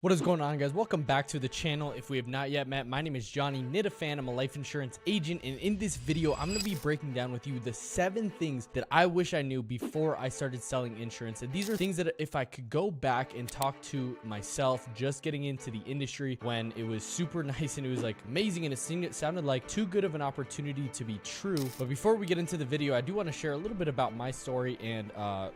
What is going on, guys? Welcome back to the channel. If we have not yet met, my name is Johnny Nitafan. I'm a life insurance agent, and in this video I'm going to be breaking down with you the 7 things that I wish I knew before I started selling insurance. And these are things that if I could go back and talk to myself just getting into the industry when it was super nice and it was like amazing and it sounded like too good of an opportunity to be true. But before we get into the video, I do want to share a little bit about my story and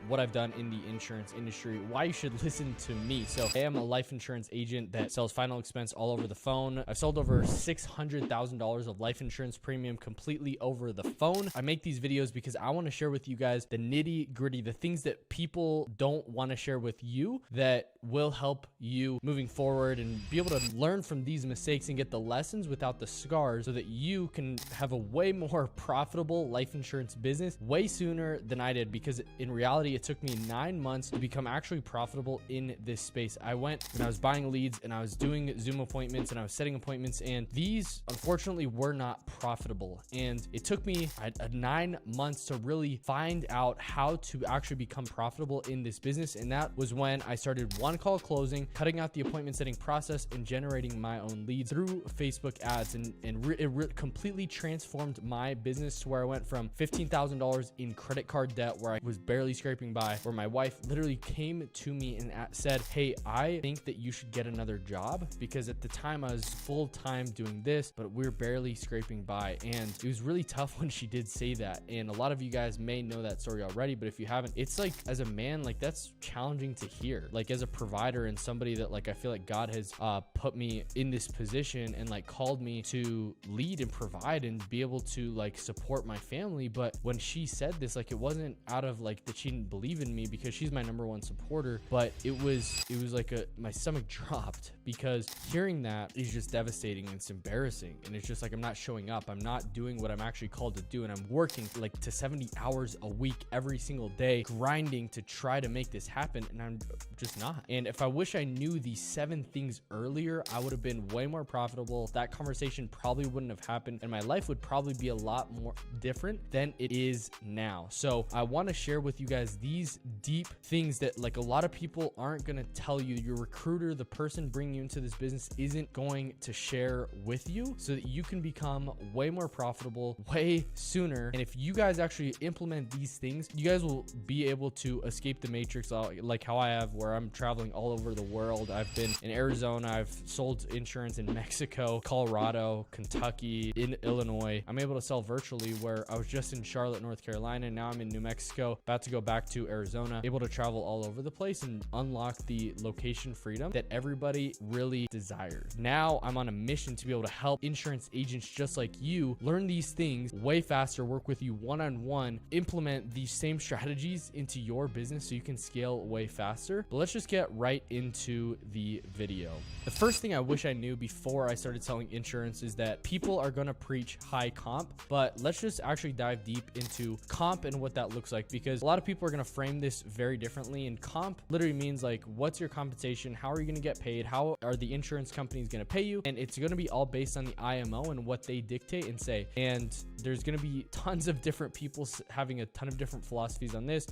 what I've done in the insurance industry, why you should listen to me. So I am a life insurance agent that sells final expense all over the phone. I've sold over $600,000 of life insurance premium completely over the phone. I make these videos because I want to share with you guys the nitty gritty, the things that people don't want to share with you that will help you moving forward and be able to learn from these mistakes and get the lessons without the scars so that you can have a way more profitable life insurance business way sooner than I did, because in reality, it took me 9 months to become actually profitable in this space. I went and I was buying leads and I was doing Zoom appointments and I was setting appointments, and these unfortunately were not profitable. And it took me 9 months to really find out how to actually become profitable in this business. And that was when I started one call closing, cutting out the appointment setting process, and generating my own leads through Facebook ads. And it completely transformed my business to where I went from $15,000 in credit card debt, where I was barely scraping by, where my wife literally came to me and said, "Hey, I think that you should get another job," because at the time I was full-time doing this, but we're barely scraping by. And it was really tough when she did say that. And a lot of you guys may know that story already, but if you haven't, it's like, as a man, like, that's challenging to hear. Like, as a provider and somebody that, like, I feel like God has put me in this position and like called me to lead and provide and be able to like support my family. But when she said this, like, it wasn't out of like that she didn't believe in me, because she's my #1 supporter, but it was like my stomach dropped, because hearing that is just devastating and it's embarrassing. And it's just like, I'm not showing up, I'm not doing what I'm actually called to do, and I'm working like to 70 hours a week every single day, grinding to try to make this happen, and I'm just not. And if I wish I knew these 7 things earlier, I would have been way more profitable. That conversation probably wouldn't have happened, and my life would probably be a lot more different than it is now. So I want to share with you guys these deep things that like a lot of people aren't going to tell you. Your recruiter, the person bringing you into this business, isn't going to share with you, so that you can become way more profitable way sooner. And if you guys actually implement these things, you guys will be able to escape the matrix, like how I have, where I'm traveling all over the world. I've been in Arizona, I've sold insurance in Mexico, Colorado, Kentucky, in Illinois. I'm able to sell virtually, where I was just in Charlotte, North Carolina. Now I'm in New Mexico, about to go back to Arizona, able to travel all over the place and unlock the location freedom that everybody really desires. Now I'm on a mission to be able to help insurance agents just like you learn these things way faster, work with you one-on-one, implement these same strategies into your business so you can scale way faster. But let's just get right into the video. The first thing I wish I knew before I started selling insurance is that people are going to preach high comp, but let's just actually dive deep into comp and what that looks like, because a lot of people are going to frame this very differently. And comp literally means like, what's your compensation? How are you going to get paid? How are the insurance companies going to pay you? And it's going to be all based on the IMO and what they dictate and say. And there's going to be tons of different people having a ton of different philosophies on this,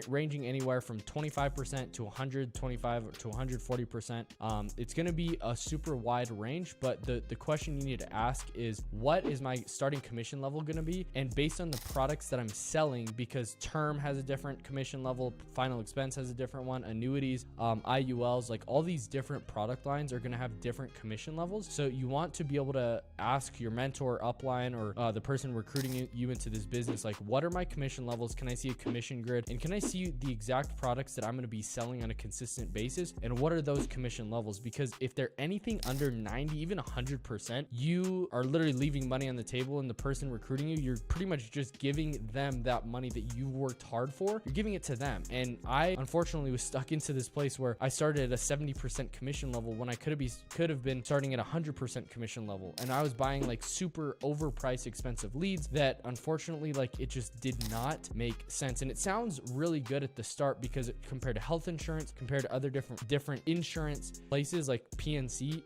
ranging anywhere from 25% to 125 to 140%. It's going to be a super wide range, but the question you need to ask is, what is my starting commission level going to be? And based on the products that I'm selling, because term has a different commission level, final expense has a different one, annuities, IULs, like all these different product lines are going to have different commission levels. So you want to be able to ask your mentor, upline, or the person recruiting you into this business, like, what are my commission levels? Can I see a commission grid? And can I see the exact products that I'm going to be selling on a consistent basis? And what are those commission levels? Because if they're anything under 90, even 100%, you are literally leaving money on the table, and the person recruiting you, you're pretty much just giving them that money that you worked hard for. You're giving it to them. And I unfortunately was stuck into this place where I started at a 70% commission level when I could have been starting at 100% commission level. And I was buying like super overpriced expensive leads that unfortunately, like, it just did not make sense. And it sounds really good at the start, because compared to health insurance, compared to other different insurance places like PNC,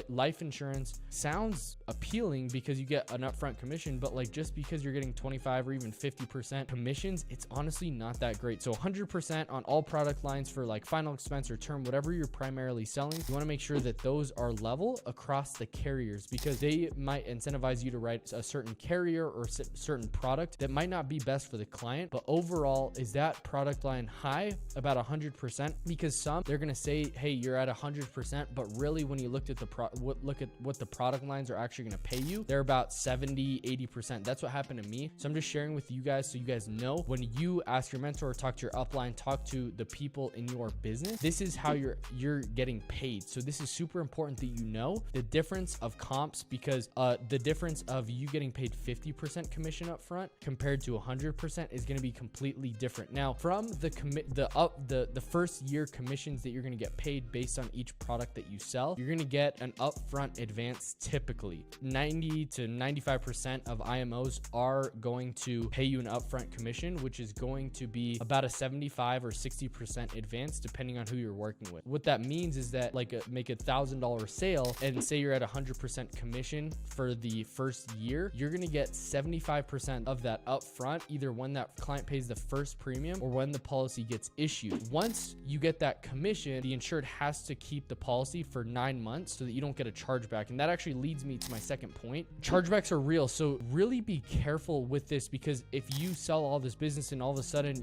life insurance sounds appealing because you get an upfront commission, but like, just because you're getting 25 or even 50% commissions, it's honestly not that great. So 100% on all product lines for like final expense or term, whatever your primary primarily selling, you want to make sure that those are level across the carriers, because they might incentivize you to write a certain carrier or certain product that might not be best for the client. But overall, is that product line high? About 100%, because some, they're going to say, hey, you're at 100%, but really when you looked at what the product lines are actually going to pay you, they're about 70, 80%. That's what happened to me. So I'm just sharing with you guys so you guys know, when you ask your mentor, talk to your upline, talk to the people in your business, this is how you're getting paid. So this is super important that you know the difference of comps, because the difference of you getting paid 50% commission up front compared to 100% is going to be completely different. Now, from the first year commissions that you're going to get paid based on each product that you sell, you're going to get an upfront advance. Typically 90 to 95% of IMOs are going to pay you an upfront commission, which is going to be about a 75 or 60% advance depending on who you're working with. What that means is that, like, make $1,000 sale and say you're at 100% commission for the first year, you're going to get 75% of that upfront, either when that client pays the first premium or when the policy gets issued. Once you get that commission, the insured has to keep the policy for 9 months so that you don't get a chargeback. And that actually leads me to my second point. Chargebacks are real. So really be careful with this, because if you sell all this business and all of a sudden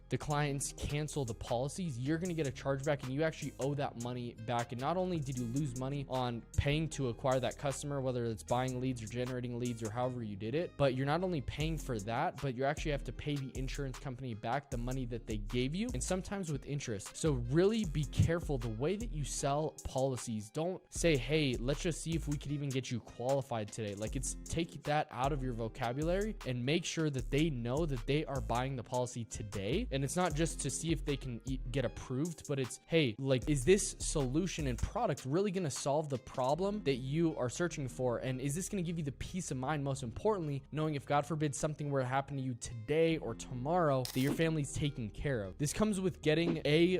the clients cancel the policies, you're going to get a chargeback and you actually owe that money back. And not only did you lose money on paying to acquire that customer, whether it's buying leads or generating leads or however you did it, but you're not only paying for that, but you actually have to pay the insurance company back the money that they gave you, and sometimes with interest. So really be careful the way that you sell policies. Don't say, hey, let's just see if we could even get you qualified today. Like, take that out of your vocabulary and make sure that they know that they are buying the policy today. And it's not just to see if they can get approved, but it's, hey, like, is this solution and product really going to solve the problem that you are searching for? And is this going to give you the peace of mind, most importantly, knowing if God forbid something were to happen to you today or tomorrow, that your family's taken care of? This comes with getting A+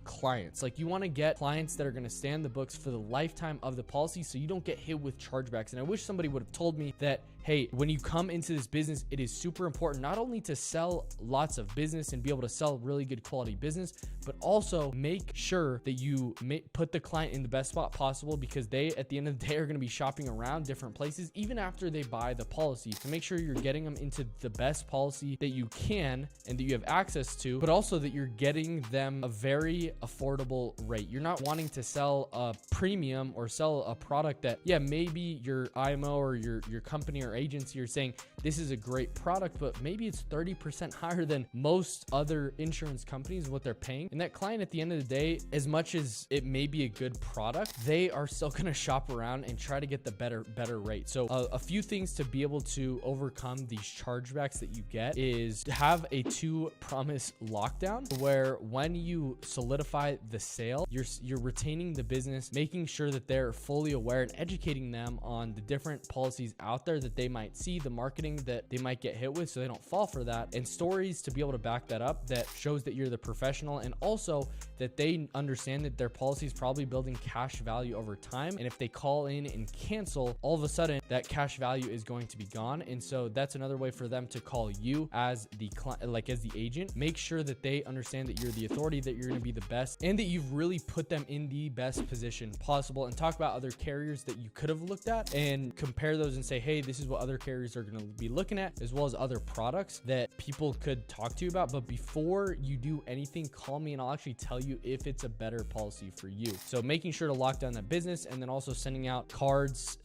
clients. Like, you want to get clients that are going to stay on the books for the lifetime of the policy so you don't get hit with chargebacks. And I wish somebody would have told me that, hey, when you come into this business, it is super important not only to sell lots of business and be able to sell really good quality business, but also make sure that you put the client in the best spot possible, because they, at the end of the day, are going to be shopping around different places even after they buy the policy. So make sure you're getting them into the best policy that you can and that you have access to, but also that you're getting them a very affordable rate. You're not wanting to sell a premium or sell a product that, yeah, maybe your IMO or your company or agency are saying this is a great product, but maybe it's 30% higher than most other insurance companies, what they're paying. And that client, at the end of the day, as much as it may be a good product, they are still going to shop around and try to get the better rate. So a few things to be able to overcome these chargebacks that you get is to have a 2 promise lockdown, where when you solidify the sale, you're retaining the business, making sure that they're fully aware and educating them on the different policies out there that they might see, the marketing that they might get hit with, so they don't fall for that, and stories to be able to back that up that shows that you're the professional, and also that they understand that their policy is probably building cash value over time. And if they call in and cancel, all of a sudden that cash value is going to be gone. And so that's another way for them to call you as the client, like as the agent. Make sure that they understand that you're the authority, that you're going to be the best, and that you've really put them in the best position possible. And talk about other carriers that you could have looked at and compare those and say, hey, this is what other carriers are going to be looking at, as well as other products that people could talk to you about. But before you do anything, call me and I'll actually tell you if it's a better policy for you. So making sure to lock down that business, and then also sending out cards,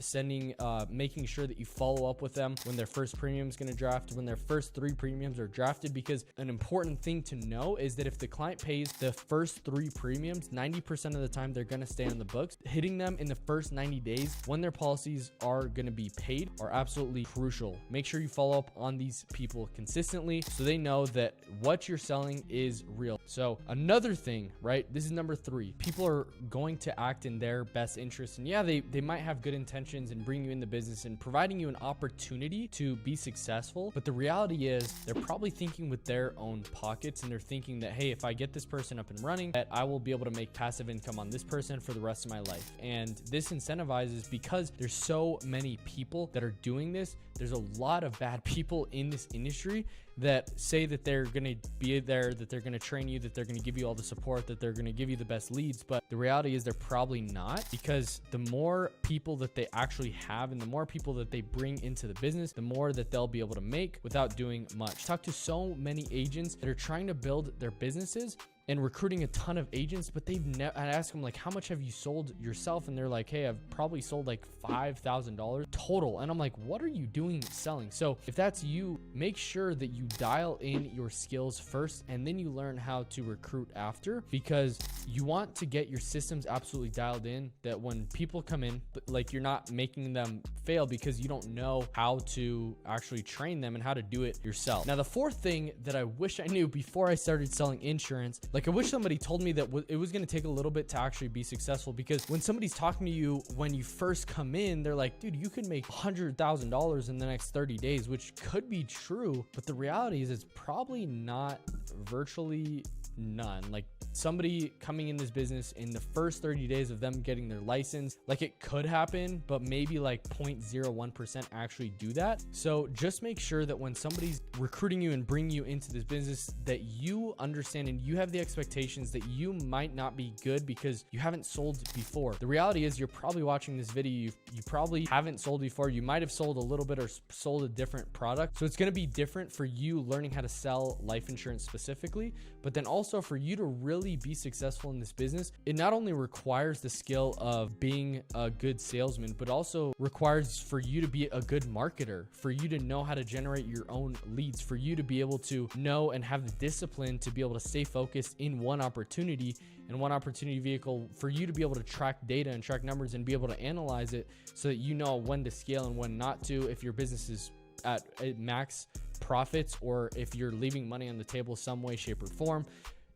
making sure that you follow up with them when their first premium is going to draft, when their first 3 premiums are drafted, because an important thing to know is that if the client pays the first 3 premiums, 90% of the time they're going to stay on the books. Hitting them in the first 90 days when their policies are going to be paid are absolutely crucial. Make sure you follow up on these people consistently so they know that what you're selling is real. So another thing, right? This is number 3. People are going to act in their best interest. And yeah, they might have good intentions and bring you in the business and providing you an opportunity to be successful. But the reality is they're probably thinking with their own pockets, and they're thinking that, hey, if I get this person up and running, planning that I will be able to make passive income on this person for the rest of my life. And this incentivizes because there's so many people that are doing this. There's a lot of bad people in this industry that say that they're going to be there, that they're going to train you, that they're going to give you all the support, that they're going to give you the best leads. But the reality is they're probably not, because the more people that they actually have and the more people that they bring into the business, the more that they'll be able to make without doing much. Talk to so many agents that are trying to build their businesses and recruiting a ton of agents, but they've never, I ask them like, how much have you sold yourself? And they're like, hey, I've probably sold like $5,000 total. And I'm like, what are you doing selling? So if that's you, make sure that you dial in your skills first, and then you learn how to recruit after, because you want to get your systems absolutely dialed in, that when people come in, like, you're not making them fail because you don't know how to actually train them and how to do it yourself. Now, the fourth thing that I wish I knew before I started selling insurance, like, I wish somebody told me that it was going to take a little bit to actually be successful, because when somebody's talking to you when you first come in, they're like, dude, you could make $100,000 in the next 30 days, which could be true, but the reality is it's probably not, virtually none. Like, somebody coming in this business in the first 30 days of them getting their license, like, it could happen, but maybe like 0.01% actually do that. So just make sure that when somebody's recruiting you and bringing you into this business, that you understand and you have the expectations that you might not be good because you haven't sold before. The reality is you're probably watching this video, you probably haven't sold before. You might have sold a little bit or sold a different product. So it's going to be different for you learning how to sell life insurance specifically, but then also for you to really be successful in this business, it not only requires the skill of being a good salesman, but also requires for you to be a good marketer, for you to know how to generate your own leads, for you to be able to know and have the discipline to be able to stay focused in one opportunity and one opportunity vehicle, for you to be able to track data and track numbers and be able to analyze it so that you know when to scale and when not to, if your business is at max profits or if you're leaving money on the table some way, shape, or form.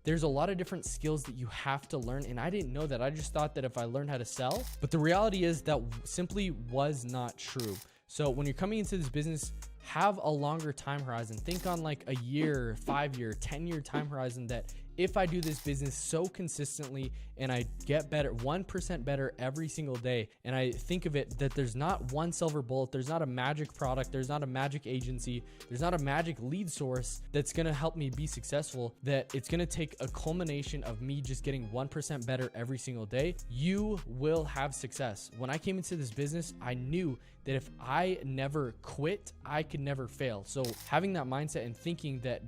There's a lot of different skills that you have to learn, and I didn't know that. I just thought that if I learned how to sell, but the reality is that simply was not true. So when you're coming into this business, have a longer time horizon. Think on like a year, 5-year, 10-year time horizon, that if I do this business so consistently and I get better, 1% better every single day, and I think of it that there's not one silver bullet, there's not a magic product, there's not a magic agency, there's not a magic lead source that's going to help me be successful, that it's going to take a culmination of me just getting 1% better every single day, you will have success. When I came into this business, I knew that if I never quit, I could never fail. So having that mindset and thinking that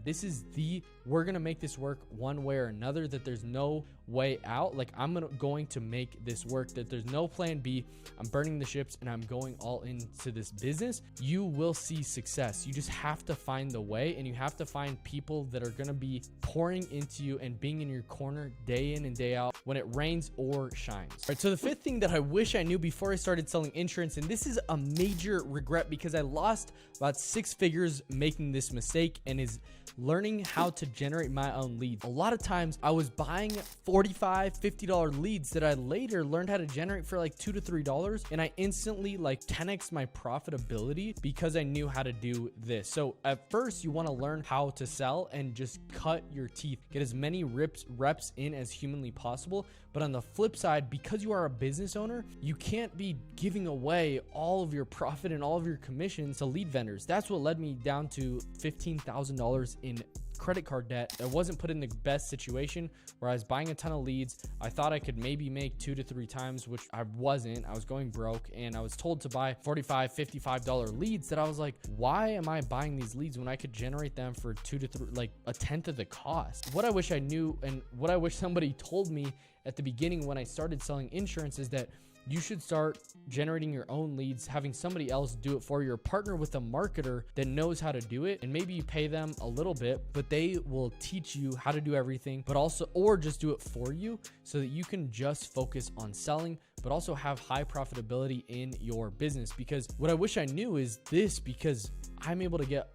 we're going to make this work one way or another, that there's no way out, like I'm going to make this work, that there's no plan B, I'm burning the ships and I'm going all into this business, you will see success. You just have to find the way, and you have to find people that are going to be pouring into you and being in your corner day in and day out when it rains or shines. All right, so the fifth thing that I wish I knew before I started selling insurance, and this is a major regret because I lost about 6 figures making this mistake, and is learning how to generate my own leads. A lot of times I was buying $45, $50 leads that I later learned how to generate for like $2 to $3, and I instantly like 10x my profitability because I knew how to do this. So at first you want to learn how to sell and just cut your teeth, get as many reps in as humanly possible. But on the flip side, because you are a business owner, you can't be giving away all of your profit and all of your commissions to lead vendors. That's what led me down to $15,000 in credit card debt. I wasn't put in the best situation where I was buying a ton of leads. I thought I could maybe make 2 to 3 times, which I wasn't. I was going broke, and I was told to buy $45, $55 leads that I was like, why am I buying these leads when I could generate them for 2 to 3, like a tenth of the cost? What I wish I knew, and what I wish somebody told me at the beginning when I started selling insurance, is that you should start generating your own leads, having somebody else do it for you, or partner with a marketer that knows how to do it. And maybe you pay them a little bit, but they will teach you how to do everything, but also, or just do it for you so that you can just focus on selling, but also have high profitability in your business. Because what I wish I knew is this, because I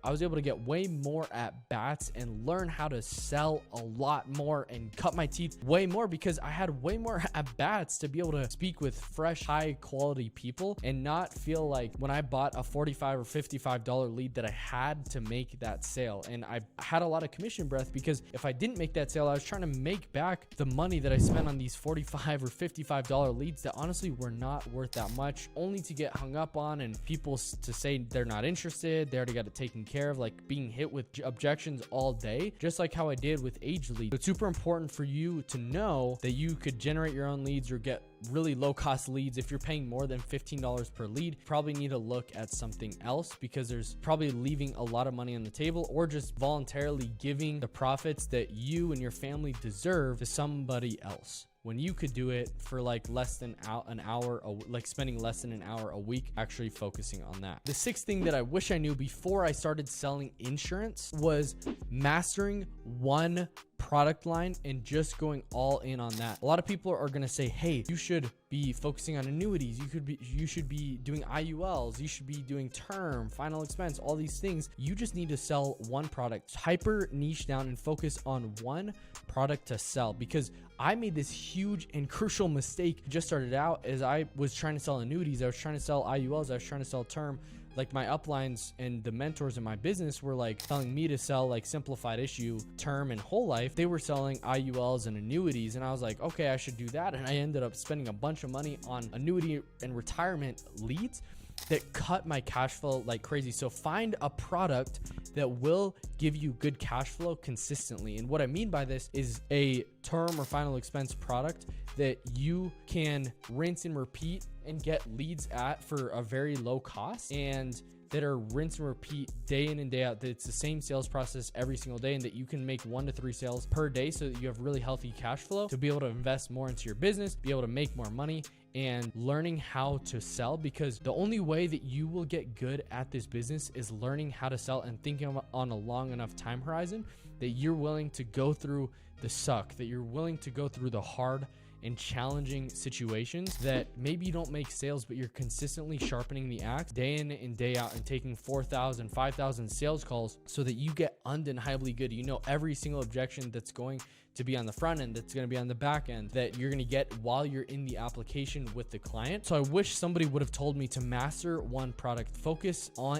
was able to get way more at bats and learn how to sell a lot more and cut my teeth way more because I had way more at bats to be able to speak with fresh, high quality people and not feel like when I bought a $45 or $55 lead that I had to make that sale. And I had a lot of commission breath because if I didn't make that sale, I was trying to make back the money that I spent on these $45 or $55 leads that honestly were not worth that much, only to get hung up on and people to say they're not interested. They already got it taken care of, like being hit with objections all day, just like how I did with age leads. It's super important for you to know that you could generate your own leads or get really low cost leads. If you're paying more than $15 per lead, you probably need to look at something else because there's probably leaving a lot of money on the table or just voluntarily giving the profits that you and your family deserve to somebody else, when you could do it for like less than an hour, like spending less than an hour a week actually focusing on that. The sixth thing that I wish I knew before I started selling insurance was mastering one product line and just going all in on that. A lot of people are going to say, hey, you should be focusing on annuities. You should be doing IULs. You should be doing term, final expense, all these things. You just need to sell one product, hyper niche down and focus on one product to sell, because I made this huge and crucial mistake. Just started out as I was trying to sell annuities. I was trying to sell IULs. I was trying to sell term. Like my uplines and the mentors in my business were like telling me to sell like simplified issue, term, and whole life. They were selling IULs and annuities. And I was like, okay, I should do that. And I ended up spending a bunch of money on annuity and retirement leads that cut my cash flow like crazy. So find a product that will give you good cash flow consistently. And what I mean by this is a term or final expense product that you can rinse and repeat and get leads at for a very low cost, and that are rinse and repeat day in and day out, that it's the same sales process every single day, and that you can make 1 to 3 sales per day so that you have really healthy cash flow to be able to invest more into your business, be able to make more money, and learning how to sell. Because the only way that you will get good at this business is learning how to sell and thinking on a long enough time horizon that you're willing to go through the suck, that you're willing to go through the hard and challenging situations, that maybe you don't make sales, but you're consistently sharpening the axe day in and day out and taking 4,000, 5,000 sales calls so that you get undeniably good. You know every single objection that's going to be on the front end, that's going to be on the back end, that you're going to get while you're in the application with the client. So I wish somebody would have told me to master one product, focus on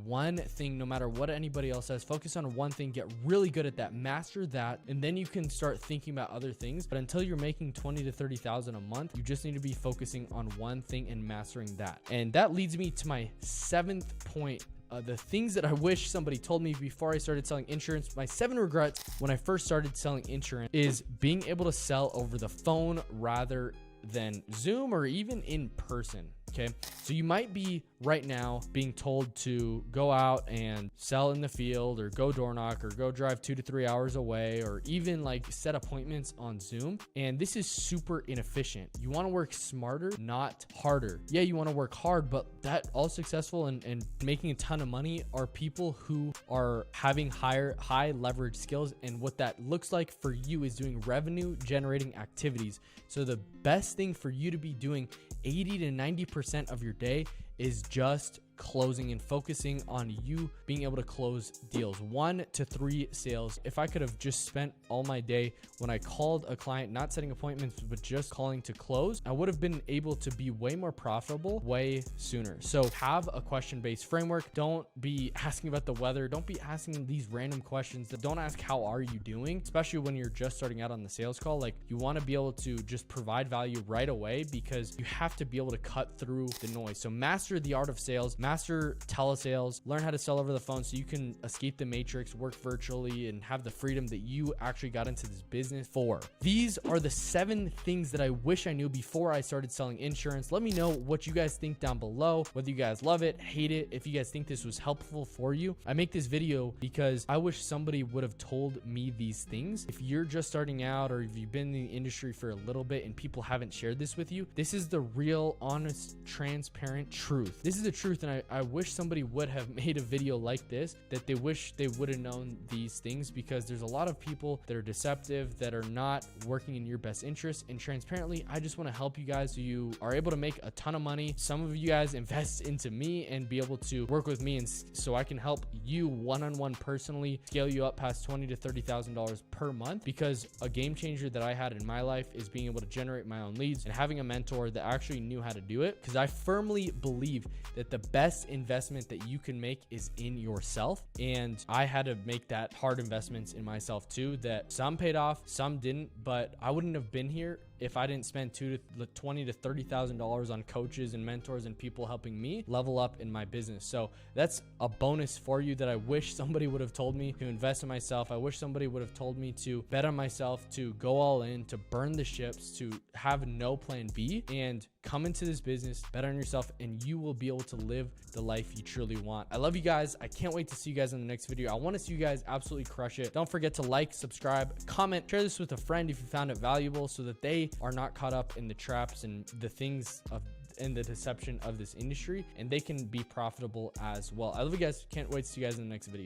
one thing, no matter what anybody else says. Focus on one thing, get really good at that, master that, and then you can start thinking about other things. But until you're making 20 to 30,000 a month, you just need to be focusing on one thing and mastering that. And that leads me to my 7th point. The things that I wish somebody told me before I started selling insurance. My 7 regrets when I first started selling insurance is being able to sell over the phone rather than Zoom or even in person. Okay, so you might be right now being told to go out and sell in the field, or go door knock, or go drive 2 to 3 hours away, or even like set appointments on Zoom. And this is super inefficient. You want to work smarter, not harder. Yeah, you want to work hard, but that all successful and making a ton of money are people who are having high leverage skills. And what that looks like for you is doing revenue generating activities. So the best thing for you to be doing 80 to 90% of your day is just closing and focusing on you being able to close deals, 1 to 3 sales. If I could have just spent all my day when I called a client, not setting appointments, but just calling to close, I would have been able to be way more profitable way sooner. So have a question-based framework. Don't be asking about the weather. Don't be asking these random questions. Don't ask, how are you doing? Especially when you're just starting out on the sales call. Like, you want to be able to just provide value right away, because you have to be able to cut through the noise. So master the art of sales, master telesales, learn how to sell over the phone so you can escape the matrix, work virtually, and have the freedom that you actually got into this business for. These are the 7 things that I wish I knew before I started selling insurance. Let me know what you guys think down below, whether you guys love it, hate it, if you guys think this was helpful for you. I make this video because I wish somebody would have told me these things. If you're just starting out, or if you've been in the industry for a little bit and people haven't shared this with you, this is the real, honest, transparent truth. This is the truth, and I wish somebody would have made a video like this, that they wish they would have known these things, because there's a lot of people that are deceptive, that are not working in your best interest. And transparently, I just want to help you guys so you are able to make a ton of money. Some of you guys invest into me and be able to work with me, and so I can help you one-on-one personally scale you up past $20,000 to $30,000 per month. Because a game changer that I had in my life is being able to generate my own leads and having a mentor that actually knew how to do it. Because I firmly believe that the best investment that you can make is in yourself, and I had to make that hard investments in myself too, that some paid off, some didn't, but I wouldn't have been here if I didn't spend $20,000 to $30,000 on coaches and mentors and people helping me level up in my business. So that's a bonus for you that I wish somebody would have told me to invest in myself. I wish somebody would have told me to bet on myself, to go all in, to burn the ships, to have no plan B, and come into this business, bet on yourself, and you will be able to live the life you truly want. I love you guys. I can't wait to see you guys in the next video. I want to see you guys absolutely crush it. Don't forget to like, subscribe, comment, share this with a friend if you found it valuable, so that they are not caught up in the traps and the things of and the deception of this industry, and they can be profitable as well. I love you guys. Can't wait to see you guys in the next video.